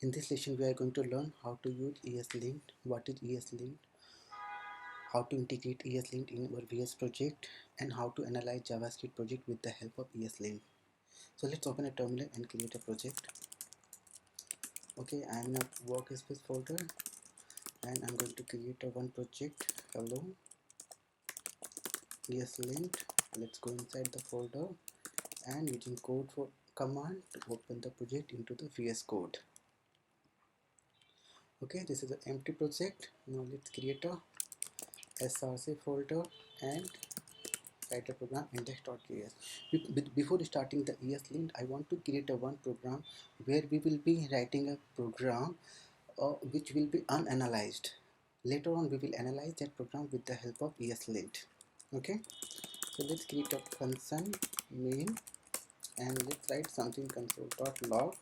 In this lesson we are going to learn how to use ESLint, what is ESLint, how to integrate ESLint in our VS project, and how to analyze JavaScript project with the help of ESLint. So let's open a terminal and create a project. Okay, I am in a workspace folder and I'm going to create a one project. Hello ESLint. Let's go inside the folder and using code for command to open the project into the VS Code. Okay, this is an empty project. Now let's create a src folder and write a program index.js. Before starting the ESLint, I want to create a one program where we will be writing a program which will be unanalyzed. Later on we will analyze that program with the help of ESLint. Okay, so let's create a function main and let's write something console.log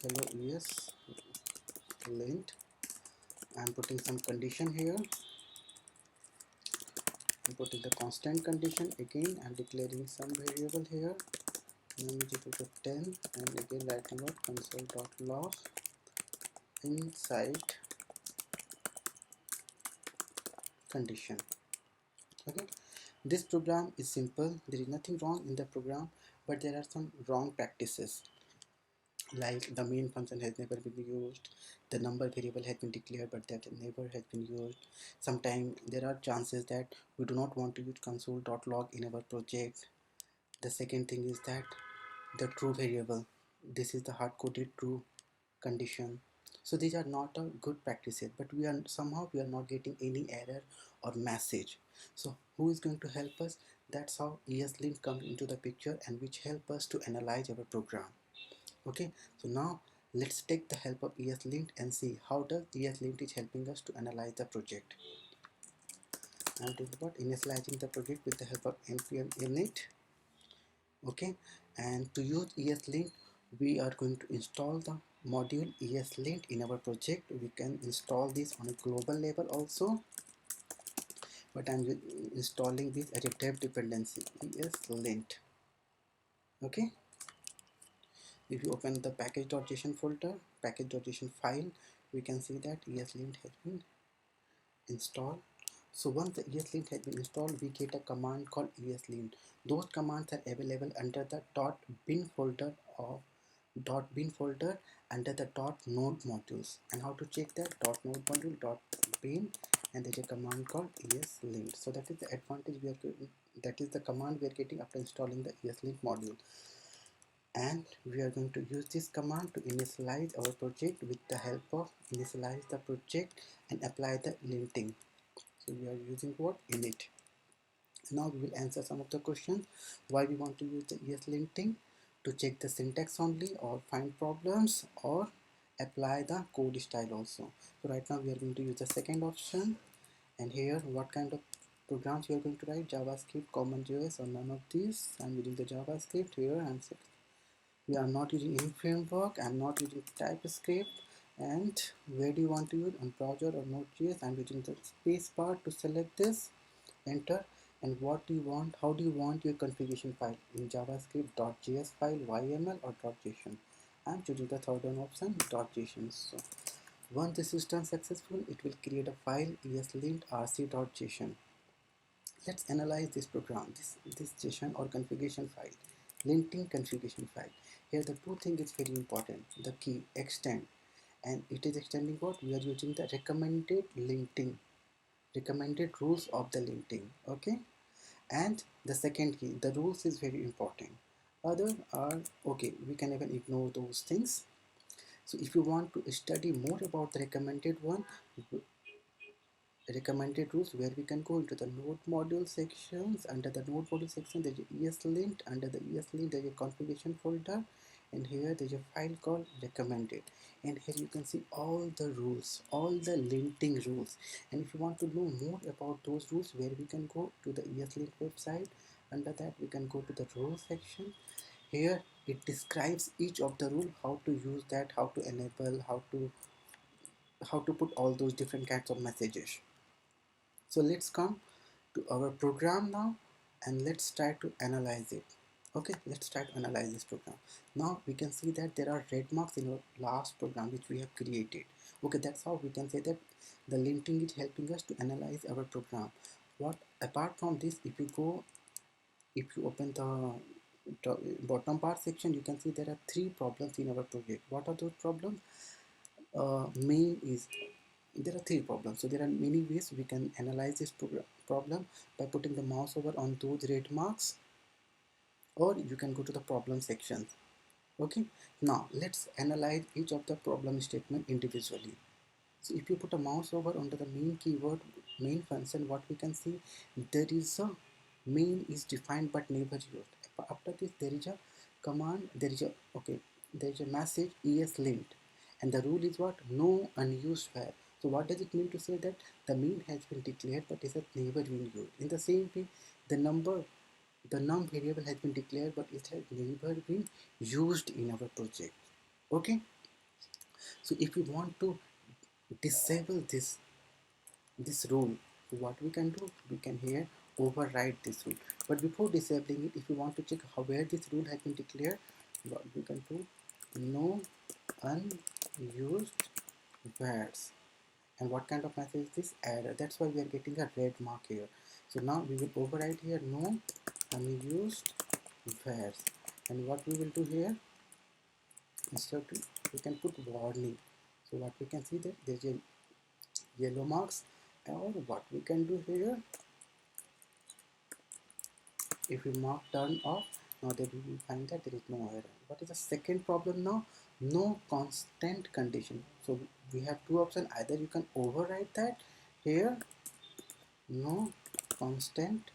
hello ESLint. I'm putting some condition here. I'm putting the constant condition again. I'm declaring some variable here. Num is equal to 10 and again writing out console.log inside condition. Okay, this program is simple. There is nothing wrong in the program, but there are some wrong practices, like the main function has never been used, the number variable has been declared but that never has been used. Sometimes there are chances that we do not want to use console.log in our project. The second thing is that the true variable, this is the hard-coded true condition. So these are not a good practices, but we are not getting any error or message. So who is going to help us? That's how ESLint comes into the picture and which help us to analyze our program. Okay, so now let's take the help of ESLint and see how does ESLint is helping us to analyze the project. I'm talking about initializing the project with the help of npm init. Okay, and to use ESLint we are going to install the module ESLint in our project. We can install this on a global level also, but I'm installing this as a dev dependency ESLint. Okay, if you open the package.json folder, package.json file, we can see that ESLint has been installed. So once the ESLint has been installed, we get a command called ESLint. Those commands are available under the .bin folder under the .node modules. And how to check that? .node module .bin, and there's a command called ESLint. So that is the advantage we are getting. That is the command we are getting after installing the ESLint module. And we are going to use this command to initialize our project with the help of initialize the project and apply the linting. So we are using what? Init. Now we will answer some of the questions. Why we want to use the ESLinting? To check the syntax only, or find problems, or apply the code style also. So right now we are going to use the second option. And here what kind of programs we are going to write? JavaScript, CommonJS, or none of these. I'm using the JavaScript here. We are not using any framework. I'm not using TypeScript. And where do you want to use? On browser or Node.js? I'm using the space bar to select this, enter. And what do you want? How do you want your configuration file? In JavaScript.js file, YML, or .json? I'm choosing the third one option, .json. So once this is done successful, it will create a file ESLint rc.json. Let's analyze this program, this JSON or configuration file, linting configuration file. Here the two things is very important. The key extend, and it is extending what? We are using the recommended linting, recommended rules of the linting. Okay, and the second key, the rules is very important. Other are okay, we can even ignore those things. So if you want to study more about the recommended rules, where we can go into the node module sections. Under the node module section there's a ESLint. Under the ESLint there's a configuration folder, and here there's a file called recommended, and here you can see all the rules, all the linting rules. And if you want to know more about those rules, where we can go to the ESLint website. Under that we can go to the rules section. Here it describes each of the rule, how to use that, how to enable, how to put all those different kinds of messages. So let's come to our program now and let's try to analyze it. Okay, let's try to analyze this program. Now we can see that there are red marks in our last program which we have created. Okay, that's how we can say that the linting is helping us to analyze our program. What apart from this, if you open the bottom part section, you can see there are three problems in our project. What are those problems? Main is there are three problems. So there are many ways we can analyze this problem by putting the mouse over on those red marks, or you can go to the problem section. Okay, now let's analyze each of the problem statement individually. So if you put a mouse over onto the main keyword, main function, what we can see, there is a main is defined but never used. After this there is a command, there is a okay, there is a message ESLint, and the rule is what? No unused var. So what does it mean to say that the main has been declared but it has never been used? In the same way, the num variable has been declared but it has never been used in our project. Okay, so if we want to disable this rule, so what we can do, we can here override this rule. But before disabling it, if you want to check how where this rule has been declared, what we can do, no unused vars. And what kind of message is this? Error. That's why we are getting a red mark here. So now we will override here no unused vars, and what we will do here, instead we can put warning. So what we can see that there's a yellow marks, or what we can do here, if we mark turn off, now that we will find that there is no error. What is the second problem now? No constant condition. So we have two options, either you can override that here, no constant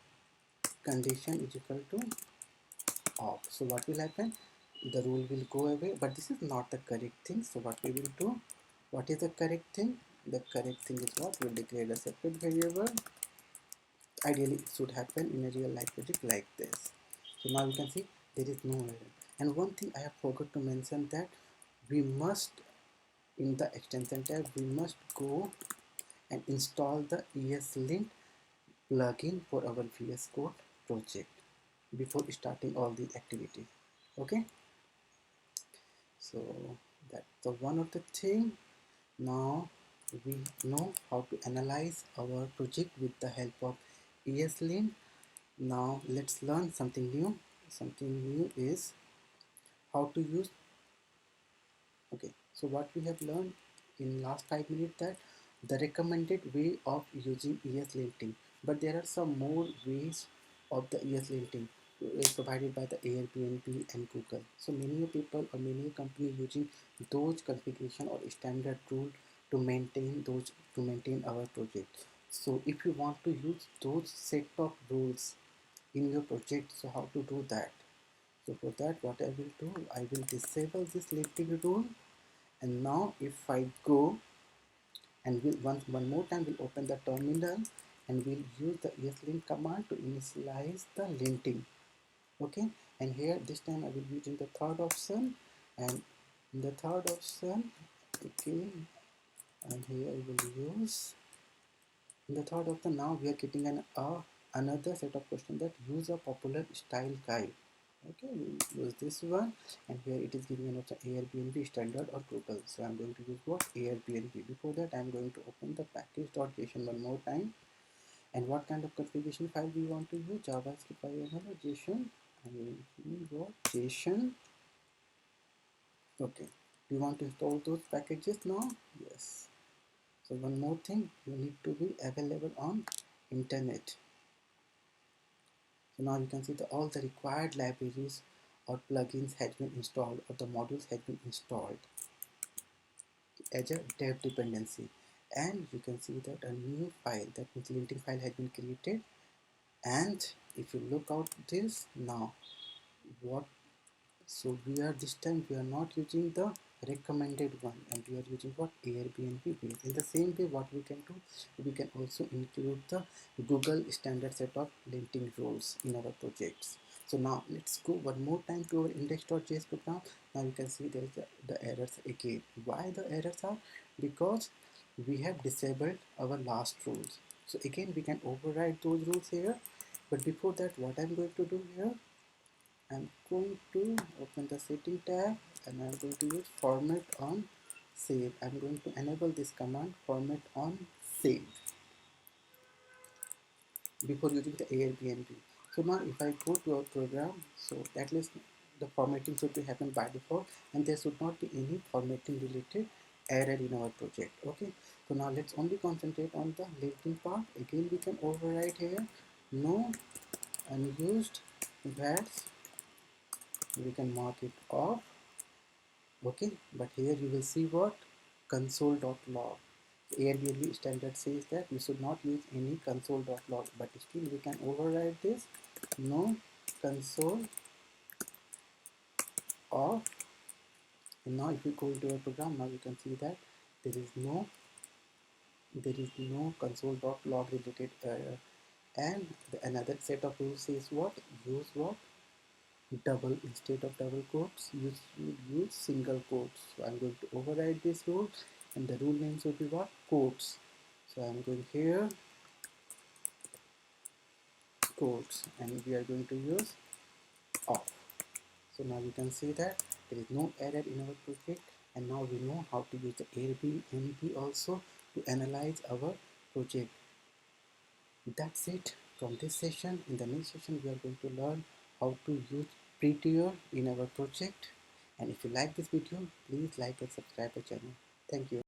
condition is equal to off. So what will happen, the rule will go away, but this is not the correct thing. So what we will do, what is the correct thing? The correct thing is what, we'll declare a separate variable. Ideally it should happen in a real life project like this. So now you can see there is no error. And one thing I have forgot to mention, that we must, in the extension tab, we must go and install the ESLint plugin for our VS Code project before starting all the activities. Okay, so that's the one of the thing. Now we know how to analyze our project with the help of ESLint. Now let's learn something new. Something new is how to use. Okay, so what we have learned in last 5 minutes, that the recommended way of using ESLinting, but there are some more ways of the ESLinting provided by the Airbnb and Google. So many people or many company using those configuration or standard rule to maintain our project. So if you want to use those set of rules in your project, so how to do that? So for that, what I will do, I will disable this linting rule, and now if I go and one more time we'll open the terminal, and we'll use the ESLint command to initialize the linting. Okay, and here this time I will be using the third option, and in the third option, okay, and here I will use in the third option. Now we are getting another set of questions, that use a popular style guide. Okay, we use this one, and here it is giving an option Airbnb standard or Google. So I'm going to use what, Airbnb. Before that, I'm going to open the package.json one more time. And what kind of configuration file we want to use? JavaScript file or JSON? I will use what, JSON. Okay, we want to install those packages now. Yes. So one more thing, you need to be available on internet. So now you can see that all the required libraries or plugins has been installed, or the modules has been installed as a dev dependency. And you can see that a new file, that means linting file, has been created. And if you look out this now, what, so we are this time we are not using the recommended one, and we are using what, Airbnb base. In the same way, what we can do, we can also include the Google standard set of linting rules in our projects. So now let's go one more time to our index.js program. Now you can see there is the errors again. Why the errors are? Because we have disabled our last rules. So again we can override those rules here, but before that, what I'm going to do here, I'm going to open the setting tab and I'm going to use format on save. I'm going to enable this command format on save before using the Airbnb. So now if I go to our program, so at least the formatting should be happen by default and there should not be any formatting related error in our project. Okay, so now let's only concentrate on the linting part. Again we can override here no unused VATs, we can mark it off. Okay, but here you will see what console.log. Airbnb standard says that we should not use any console.log, but still we can override this no console of. And now if we go into a program, now you can see that there is no console.log related error. And another set of rules says what, use what, double, instead of double quotes use single quotes. So I'm going to override this rule and the rule names will be what, quotes. So I'm going here quotes and we are going to use off. So now you can see that there is no error in our project and now we know how to use the Airbnb also to analyze our project. That's it from this session. In the next session we are going to learn how to use prettier in our project. And if you like this video, please like and subscribe the channel. Thank you.